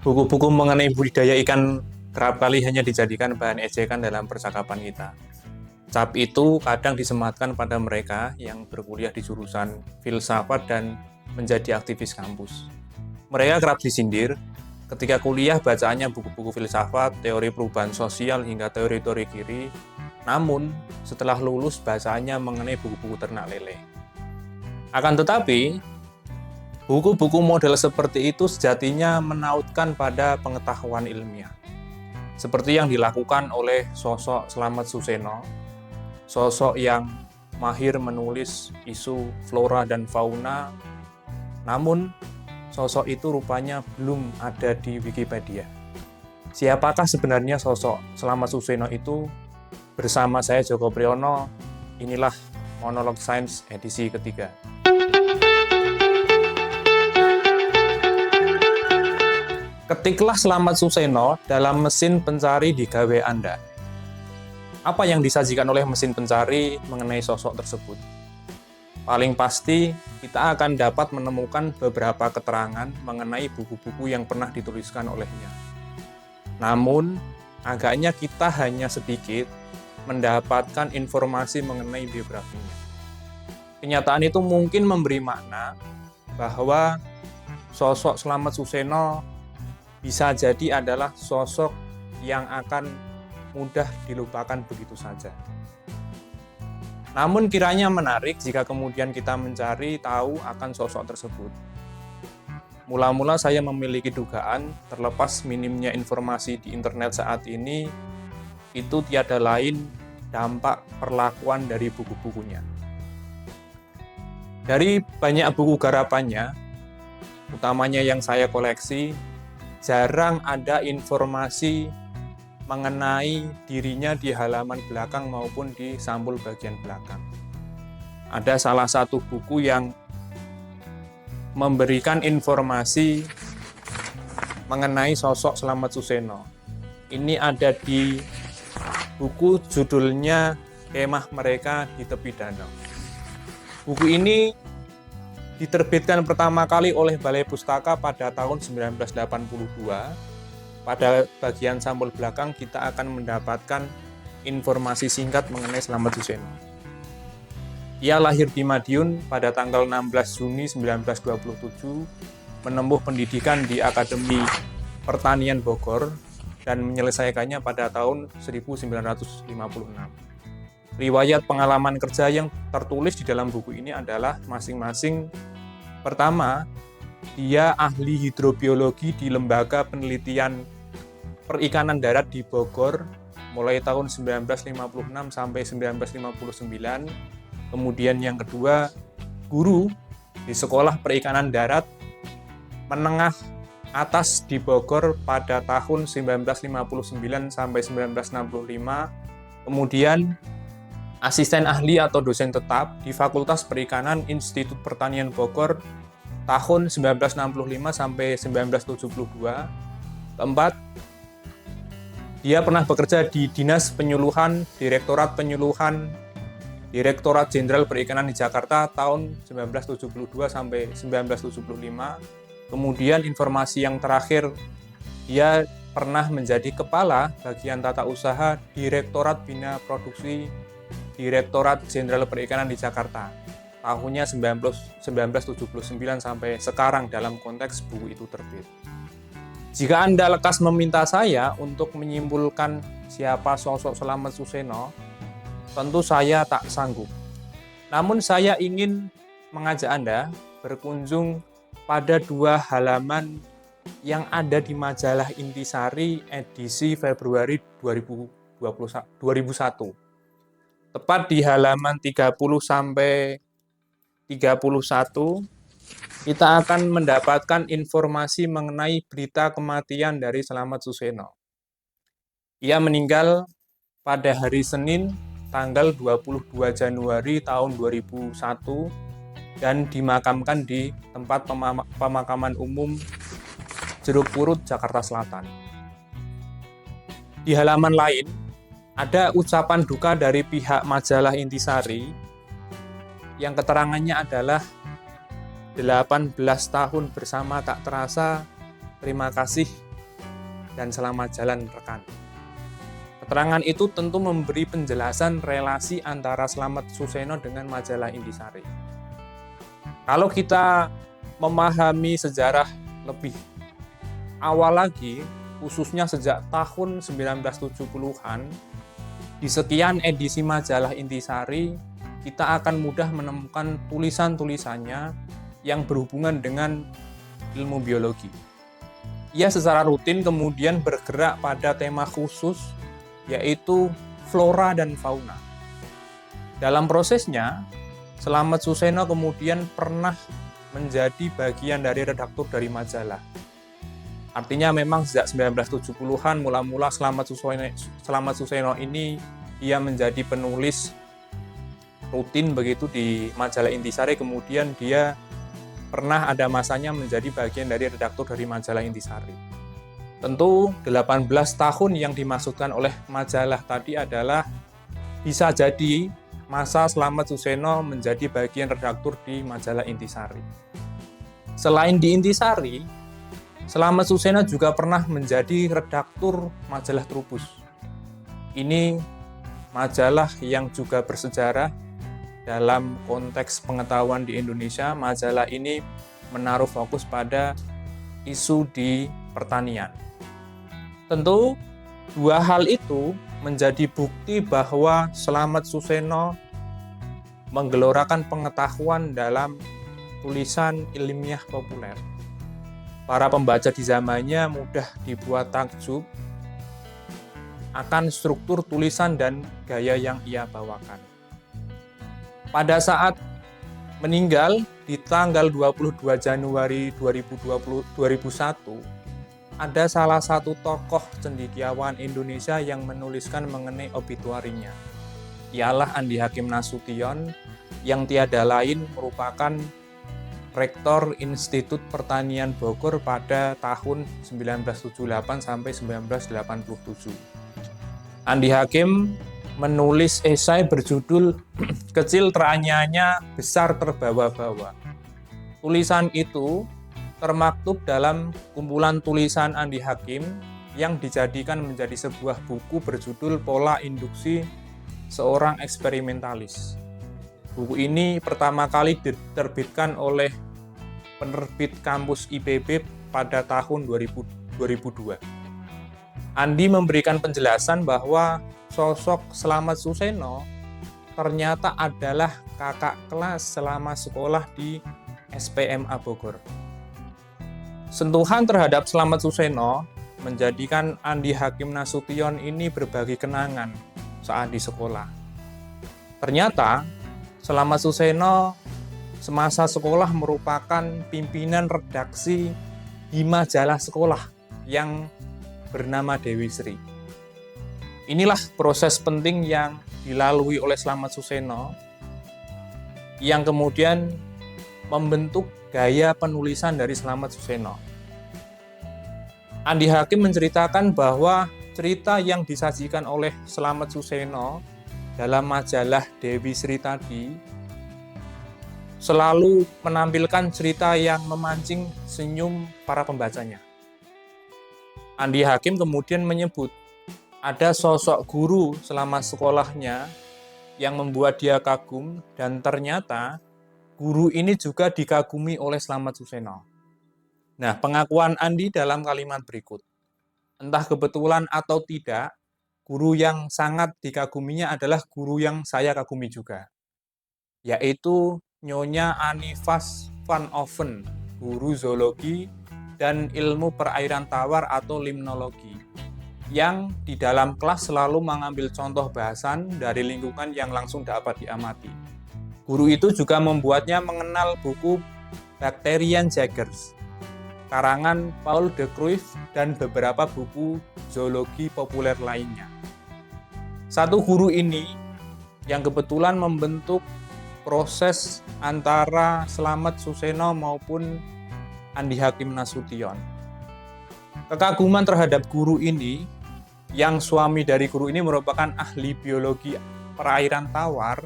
Buku-buku mengenai budidaya ikan kerap kali hanya dijadikan bahan ejekan dalam percakapan kita. Cap itu kadang disematkan pada mereka yang berkuliah di jurusan filsafat dan menjadi aktivis kampus. Mereka kerap disindir ketika kuliah bacaannya buku-buku filsafat, teori perubahan sosial hingga teori-teori kiri, namun setelah lulus bacaannya mengenai buku-buku ternak lele. Akan tetapi, buku-buku model seperti itu sejatinya menautkan pada pengetahuan ilmiah. Seperti yang dilakukan oleh sosok Slamet Suseno, sosok yang mahir menulis isu flora dan fauna, namun sosok itu rupanya belum ada di Wikipedia. Siapakah sebenarnya sosok Slamet Suseno itu? Bersama saya Joko Priyono, inilah Monolog Sains edisi ketiga. Ketiklah Slamet Suseno dalam mesin pencari di gawe Anda. Apa yang disajikan oleh mesin pencari mengenai sosok tersebut? Paling pasti, kita akan dapat menemukan beberapa keterangan mengenai buku-buku yang pernah dituliskan olehnya. Namun, agaknya kita hanya sedikit mendapatkan informasi mengenai biografinya. Kenyataan itu mungkin memberi makna bahwa sosok Slamet Suseno bisa jadi adalah sosok yang akan mudah dilupakan begitu saja. Namun kiranya menarik jika kemudian kita mencari tahu akan sosok tersebut. Mula-mula saya memiliki dugaan, terlepas minimnya informasi di internet saat ini, itu tiada lain dampak perlakuan dari buku-bukunya. Dari banyak buku garapannya, utamanya yang saya koleksi, jarang ada informasi mengenai dirinya di halaman belakang maupun di sampul bagian belakang. Ada salah satu buku yang memberikan informasi mengenai sosok Slamet Suseno. Ini ada di buku judulnya Kemah Mereka di Tepi Danau. Buku ini diterbitkan pertama kali oleh Balai Pustaka pada tahun 1982. Pada bagian sampul belakang kita akan mendapatkan informasi singkat mengenai Slamet Suseno. Ia lahir di Madiun pada tanggal 16 Juni 1927, menempuh pendidikan di Akademi Pertanian Bogor dan menyelesaikannya pada tahun 1956. Riwayat pengalaman kerja yang tertulis di dalam buku ini adalah masing-masing. Pertama, dia ahli hidrobiologi di Lembaga Penelitian Perikanan Darat di Bogor mulai tahun 1956 sampai 1959. Kemudian yang kedua, guru di Sekolah Perikanan Darat Menengah Atas di Bogor pada tahun 1959 sampai 1965. Kemudian asisten ahli atau dosen tetap di Fakultas Perikanan Institut Pertanian Bogor tahun 1965 sampai 1972. Keempat, dia pernah bekerja di Dinas Penyuluhan, Direktorat Penyuluhan, Direktorat Jenderal Perikanan di Jakarta tahun 1972 sampai 1975. Kemudian informasi yang terakhir, dia pernah menjadi kepala bagian tata usaha Direktorat Bina Produksi Direktorat Jenderal Perikanan di Jakarta. Tahunnya 1979 sampai sekarang dalam konteks buku itu terbit. Jika Anda lekas meminta saya untuk menyimpulkan siapa sosok Slamet Suseno, tentu saya tak sanggup. Namun saya ingin mengajak Anda berkunjung pada dua halaman yang ada di majalah Intisari edisi Februari 2001. Tepat di halaman 30 sampai 31, kita akan mendapatkan informasi mengenai berita kematian dari Slamet Suseno. Ia meninggal pada hari Senin, tanggal 22 Januari tahun 2001 dan dimakamkan di tempat pemakaman umum Jeruk Purut, Jakarta Selatan. Di halaman lain, ada ucapan duka dari pihak majalah Intisari yang keterangannya adalah 18 tahun bersama tak terasa, terima kasih dan selamat jalan rekan. Keterangan itu tentu memberi penjelasan relasi antara Slamet Suseno dengan majalah Intisari. Kalau kita memahami sejarah lebih awal lagi, khususnya sejak tahun 1970-an, di sekian edisi majalah Intisari, kita akan mudah menemukan tulisan-tulisannya yang berhubungan dengan ilmu biologi. Ia secara rutin kemudian bergerak pada tema khusus, yaitu flora dan fauna. Dalam prosesnya, Slamet Suseno kemudian pernah menjadi bagian dari redaktur dari majalah. Artinya memang sejak 1970-an mula-mula Slamet Suseno ini ia menjadi penulis rutin begitu di majalah Intisari, kemudian dia pernah ada masanya menjadi bagian dari redaktur dari majalah Intisari. Tentu 18 tahun yang dimaksudkan oleh majalah tadi adalah bisa jadi masa Slamet Suseno menjadi bagian redaktur di majalah Intisari. Selain di Intisari, Slamet Suseno juga pernah menjadi redaktur majalah Trubus. Ini majalah yang juga bersejarah dalam konteks pengetahuan di Indonesia. Majalah ini menaruh fokus pada isu di pertanian. Tentu, dua hal itu menjadi bukti bahwa Slamet Suseno menggelorakan pengetahuan dalam tulisan ilmiah populer. Para pembaca di zamannya mudah dibuat takjub akan struktur tulisan dan gaya yang ia bawakan. Pada saat meninggal di tanggal 22 Januari 2001, ada salah satu tokoh cendekiawan Indonesia yang menuliskan mengenai obituarinya. Ialah Andi Hakim Nasution, yang tiada lain merupakan Rektor Institut Pertanian Bogor pada tahun 1978 sampai 1987. Andi Hakim menulis esai berjudul Kecil Teranyanya, Besar Terbawa-bawa. Tulisan itu termaktub dalam kumpulan tulisan Andi Hakim yang dijadikan menjadi sebuah buku berjudul Pola Induksi Seorang Eksperimentalis. Buku ini pertama kali diterbitkan oleh penerbit kampus IPB pada tahun 2002. Andi memberikan penjelasan bahwa sosok Slamet Suseno ternyata adalah kakak kelas selama sekolah di SPMA Bogor. Sentuhan terhadap Slamet Suseno menjadikan Andi Hakim Nasution ini berbagi kenangan saat di sekolah. Ternyata Slamet Suseno semasa sekolah merupakan pimpinan redaksi di majalah sekolah yang bernama Dewi Sri. Inilah proses penting yang dilalui oleh Slamet Suseno yang kemudian membentuk gaya penulisan dari Slamet Suseno. Andi Hakim menceritakan bahwa cerita yang disajikan oleh Slamet Suseno dalam majalah Dewi Sri tadi selalu menampilkan cerita yang memancing senyum para pembacanya. Andi Hakim kemudian menyebut ada sosok guru selama sekolahnya yang membuat dia kagum, dan ternyata guru ini juga dikagumi oleh Slamet Suseno. Nah, pengakuan Andi dalam kalimat berikut. Entah kebetulan atau tidak, guru yang sangat dikaguminya adalah guru yang saya kagumi juga, yaitu Nyonya Anifas van Oven, guru zoologi dan ilmu perairan tawar atau limnologi, yang di dalam kelas selalu mengambil contoh bahasan dari lingkungan yang langsung dapat diamati. Guru itu juga membuatnya mengenal buku Bacterian Jaggers, karangan Paul de Kruif, dan beberapa buku zoologi populer lainnya. Satu guru ini yang kebetulan membentuk proses antara Slamet Suseno maupun Andi Hakim Nasution. Kekaguman terhadap guru ini, yang suami dari guru ini merupakan ahli biologi perairan tawar,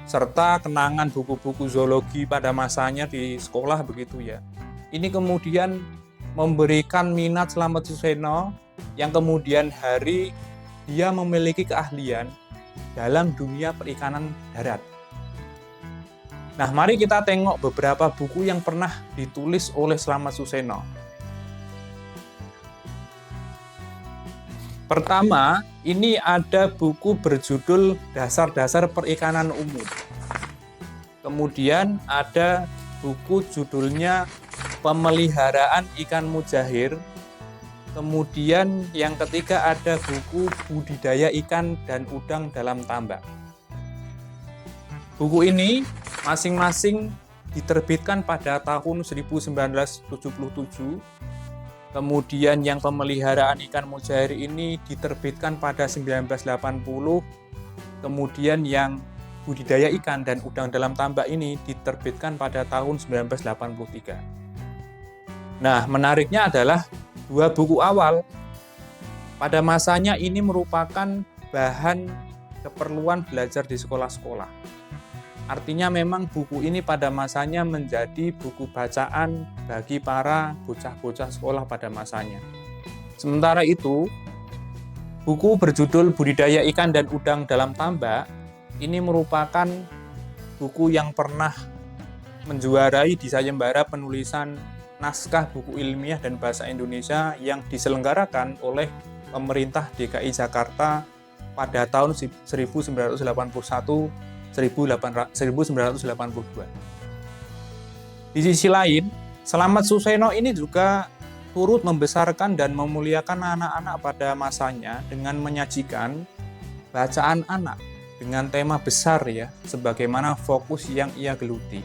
serta kenangan buku-buku zoologi pada masanya di sekolah begitu ya. Ini kemudian memberikan minat Slamet Suseno yang kemudian hari dia memiliki keahlian dalam dunia perikanan darat. Nah, mari kita tengok beberapa buku yang pernah ditulis oleh Slamet Suseno. Pertama, ini ada buku berjudul Dasar-Dasar Perikanan Umum. Kemudian ada buku judulnya Pemeliharaan Ikan Mujahir. Kemudian yang ketiga ada buku Budidaya Ikan dan Udang dalam Tambak. Buku ini masing-masing diterbitkan pada tahun 1977. Kemudian yang Pemeliharaan Ikan Mujahir ini diterbitkan pada 1980. Kemudian yang Budidaya Ikan dan Udang dalam Tambak ini diterbitkan pada tahun 1983. Nah, menariknya adalah dua buku awal pada masanya ini merupakan bahan keperluan belajar di sekolah-sekolah. Artinya memang buku ini pada masanya menjadi buku bacaan bagi para bocah-bocah sekolah pada masanya. Sementara itu, buku berjudul Budidaya Ikan dan Udang dalam Tambak ini merupakan buku yang pernah menjuarai di sayembara penulisan naskah buku ilmiah dan bahasa Indonesia yang diselenggarakan oleh pemerintah DKI Jakarta pada tahun 1981 1982. Di sisi lain, Slamet Suseno ini juga turut membesarkan dan memuliakan anak-anak pada masanya dengan menyajikan bacaan anak dengan tema besar ya, sebagaimana fokus yang ia geluti,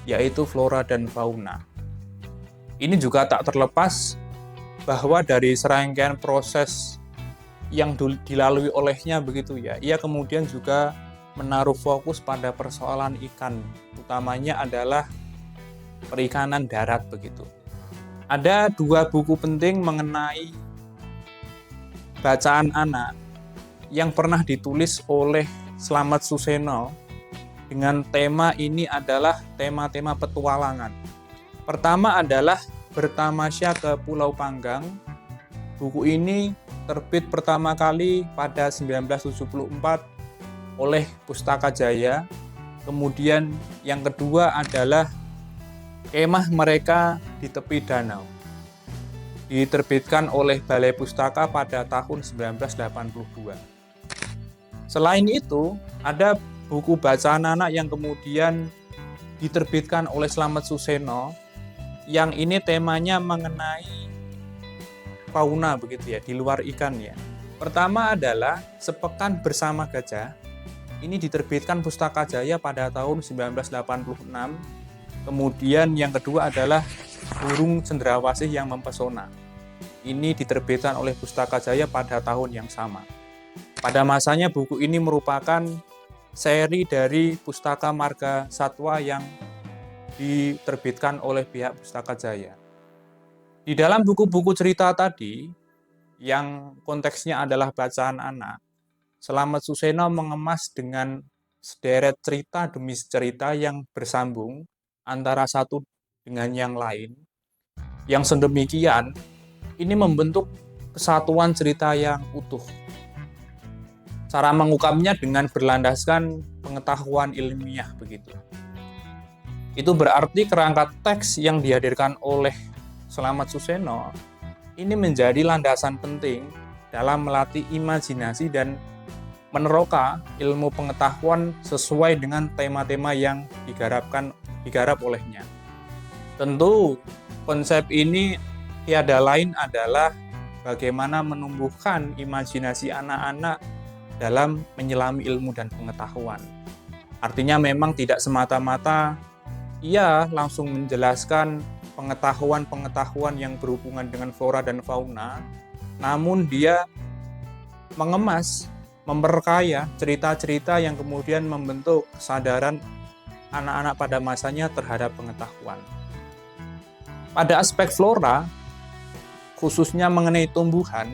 yaitu flora dan fauna. Ini juga tak terlepas bahwa dari serangkaian proses yang dilalui olehnya begitu ya, ia kemudian juga menaruh fokus pada persoalan ikan, utamanya adalah perikanan darat begitu. Ada dua buku penting mengenai bacaan anak yang pernah ditulis oleh Slamet Suseno dengan tema ini adalah tema-tema petualangan. Pertama adalah Bertamasya ke Pulau Panggang. Buku ini terbit pertama kali pada 1974 oleh Pustaka Jaya. Kemudian yang kedua adalah Kemah Mereka di Tepi Danau. Diterbitkan oleh Balai Pustaka pada tahun 1982. Selain itu, ada buku bacaan anak yang kemudian diterbitkan oleh Slamet Suseno yang ini temanya mengenai fauna begitu ya, di luar ikan ya. Pertama adalah Sepekan Bersama Gajah. Ini diterbitkan Pustaka Jaya pada tahun 1986. Kemudian yang kedua adalah Burung Cendrawasih yang Mempesona. Ini diterbitkan oleh Pustaka Jaya pada tahun yang sama. Pada masanya buku ini merupakan seri dari Pustaka Marga Satwa yang diterbitkan oleh pihak Pustaka Jaya. Di dalam buku-buku cerita tadi, yang konteksnya adalah bacaan anak, Slamet Suseno mengemas dengan sederet cerita demi cerita yang bersambung antara satu dengan yang lain. Yang sedemikian, ini membentuk kesatuan cerita yang utuh. Cara mengungkapnya dengan berlandaskan pengetahuan ilmiah begitu. Itu berarti kerangka teks yang dihadirkan oleh Slamet Suseno ini menjadi landasan penting dalam melatih imajinasi dan meneroka ilmu pengetahuan sesuai dengan tema-tema yang digarap olehnya. Tentu konsep ini tiada lain adalah bagaimana menumbuhkan imajinasi anak-anak dalam menyelami ilmu dan pengetahuan. Artinya memang tidak semata-mata ia langsung menjelaskan pengetahuan-pengetahuan yang berhubungan dengan flora dan fauna, namun dia mengemas, memperkaya cerita-cerita yang kemudian membentuk kesadaran anak-anak pada masanya terhadap pengetahuan. Pada aspek flora, khususnya mengenai tumbuhan,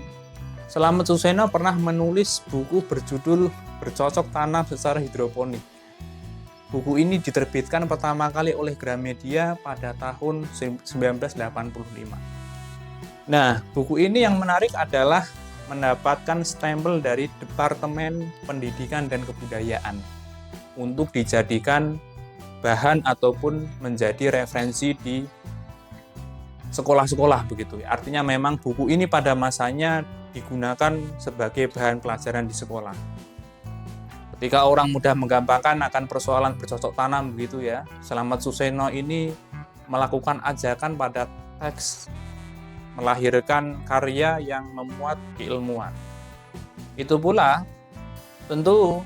Slamet Suseno pernah menulis buku berjudul Bercocok Tanam Secara Hidroponik. Buku ini diterbitkan pertama kali oleh Gramedia pada tahun 1985. Nah, buku ini yang menarik adalah mendapatkan stempel dari Departemen Pendidikan dan Kebudayaan untuk dijadikan bahan ataupun menjadi referensi di sekolah-sekolah begitu. Artinya memang buku ini pada masanya digunakan sebagai bahan pelajaran di sekolah. Ketika orang mudah menggampangkan akan persoalan bercocok tanam begitu ya, Slamet Suseno ini melakukan ajakan pada teks, melahirkan karya yang memuat keilmuan. Itu pula tentu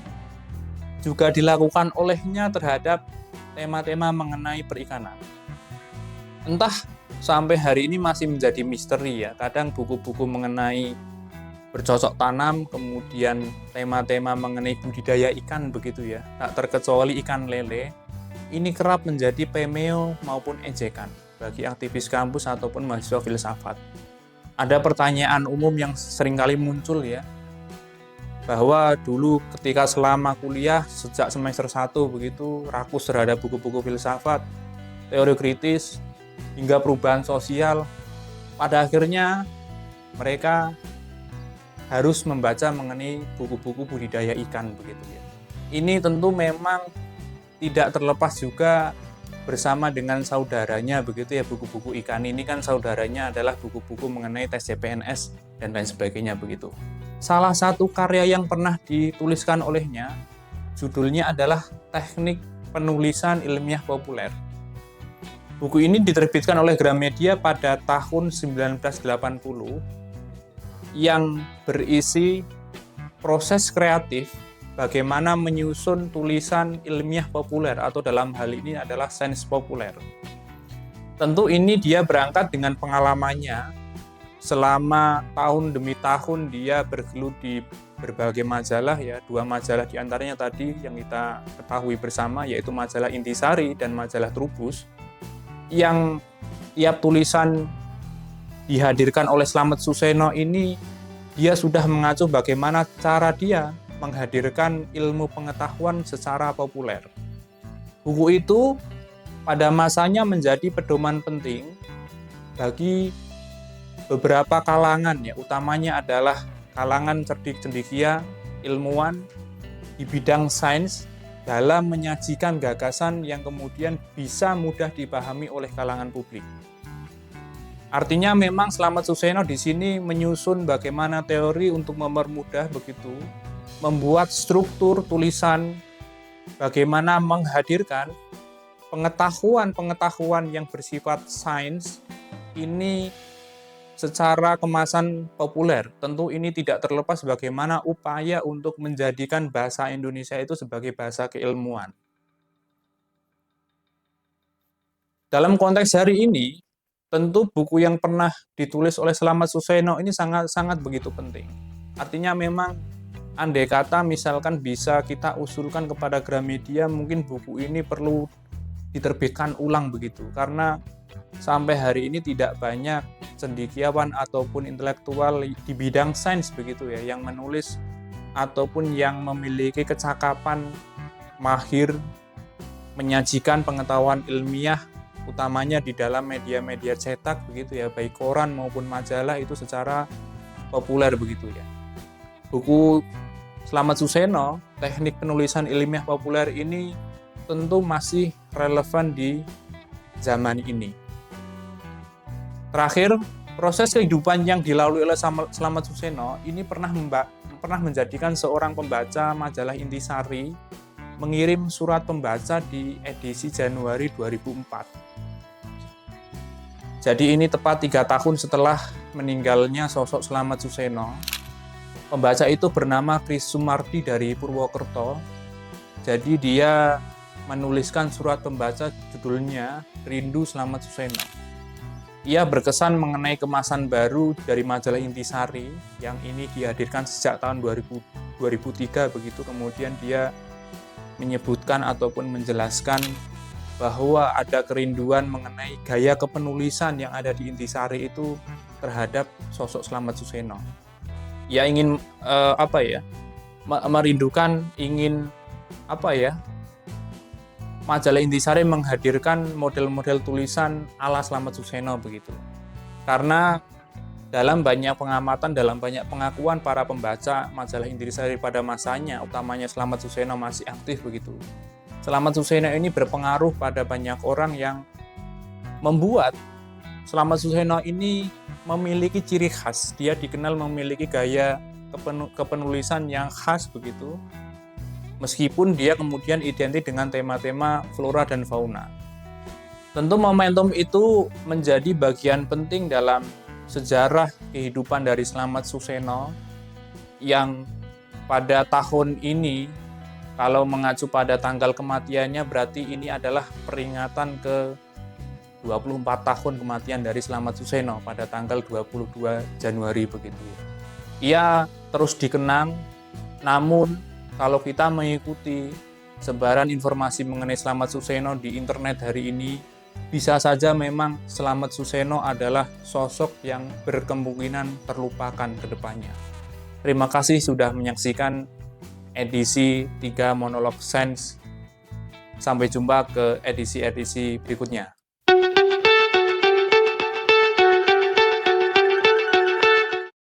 juga dilakukan olehnya terhadap tema-tema mengenai perikanan. Entah sampai hari ini masih menjadi misteri ya, kadang buku-buku mengenai bercocok tanam, kemudian tema-tema mengenai budidaya ikan begitu ya, tak terkecuali ikan lele, ini kerap menjadi pemeo maupun ejekan bagi aktivis kampus ataupun mahasiswa filsafat. Ada pertanyaan umum yang seringkali muncul ya, bahwa dulu ketika selama kuliah sejak semester 1 begitu rakus terhadap buku-buku filsafat, teori kritis, hingga perubahan sosial, pada akhirnya mereka harus membaca mengenai buku-buku budidaya ikan begitu ya. Ini tentu memang tidak terlepas juga bersama dengan saudaranya begitu ya, buku-buku ikan ini kan saudaranya adalah buku-buku mengenai tes CPNS dan lain sebagainya begitu. Salah satu karya yang pernah dituliskan olehnya judulnya adalah Teknik Penulisan Ilmiah Populer. Buku ini diterbitkan oleh Gramedia pada tahun 1980 yang berisi proses kreatif bagaimana menyusun tulisan ilmiah populer atau dalam hal ini adalah sains populer. Tentu ini dia berangkat dengan pengalamannya selama tahun demi tahun dia bergelut di berbagai majalah ya, 2 majalah diantaranya tadi yang kita ketahui bersama yaitu majalah Intisari dan majalah Trubus, yang tiap tulisan dihadirkan oleh Slamet Suseno ini dia sudah mengacu bagaimana cara dia menghadirkan ilmu pengetahuan secara populer. Buku itu pada masanya menjadi pedoman penting bagi beberapa kalangan ya, utamanya adalah kalangan cerdik cendekia, ilmuwan di bidang sains dalam menyajikan gagasan yang kemudian bisa mudah dipahami oleh kalangan publik. Artinya memang Slamet Suseno di sini menyusun bagaimana teori untuk mempermudah begitu, membuat struktur tulisan, bagaimana menghadirkan pengetahuan-pengetahuan yang bersifat sains ini secara kemasan populer. Tentu ini tidak terlepas bagaimana upaya untuk menjadikan bahasa Indonesia itu sebagai bahasa keilmuan. Dalam konteks hari ini, tentu buku yang pernah ditulis oleh Slamet Suseno ini sangat begitu penting. Artinya memang andai kata misalkan bisa kita usulkan kepada Gramedia, mungkin buku ini perlu diterbitkan ulang begitu. Karena sampai hari ini tidak banyak cendekiawan ataupun intelektual di bidang sains begitu ya yang menulis ataupun yang memiliki kecakapan mahir menyajikan pengetahuan ilmiah utamanya di dalam media-media cetak begitu ya, baik koran maupun majalah itu secara populer begitu ya. Buku Slamet Suseno, Teknik Penulisan Ilmiah Populer ini tentu masih relevan di zaman ini. Terakhir, proses kehidupan yang dilalui oleh Slamet Suseno ini pernah menjadikan seorang pembaca majalah Intisari mengirim surat pembaca di edisi Januari 2004. Jadi ini tepat 3 tahun setelah meninggalnya sosok Slamet Suseno. Pembaca itu bernama Kris Sumardi dari Purwokerto. Jadi dia menuliskan surat pembaca judulnya Rindu Slamet Suseno. Ia berkesan mengenai kemasan baru dari majalah Intisari yang ini dihadirkan sejak tahun 2003 begitu. Kemudian dia menyebutkan ataupun menjelaskan bahwa ada kerinduan mengenai gaya kepenulisan yang ada di Intisari itu terhadap sosok Slamet Suseno. Ya ingin merindukan, ingin majalah Intisari menghadirkan model-model tulisan ala Slamet Suseno begitu. Karena Dalam banyak pengamatan, dalam banyak pengakuan para pembaca majalah Intisari pada masanya, utamanya Slamet Suseno masih aktif begitu. Slamet Suseno ini berpengaruh pada banyak orang yang membuat Slamet Suseno ini memiliki ciri khas. Dia dikenal memiliki gaya kepenulisan yang khas begitu. Meskipun dia kemudian identik dengan tema-tema flora dan fauna. Tentu momentum itu menjadi bagian penting dalam sejarah kehidupan dari Slamet Suseno yang pada tahun ini, kalau mengacu pada tanggal kematiannya, berarti ini adalah peringatan ke 24 tahun kematian dari Slamet Suseno pada tanggal 22 Januari begitu. Ia terus dikenang, namun kalau kita mengikuti sebaran informasi mengenai Slamet Suseno di internet hari ini, bisa saja memang Slamet Suseno adalah sosok yang berkemungkinan terlupakan ke depannya. Terima kasih sudah menyaksikan edisi 3 Monolog Sains. Sampai jumpa ke edisi-edisi berikutnya.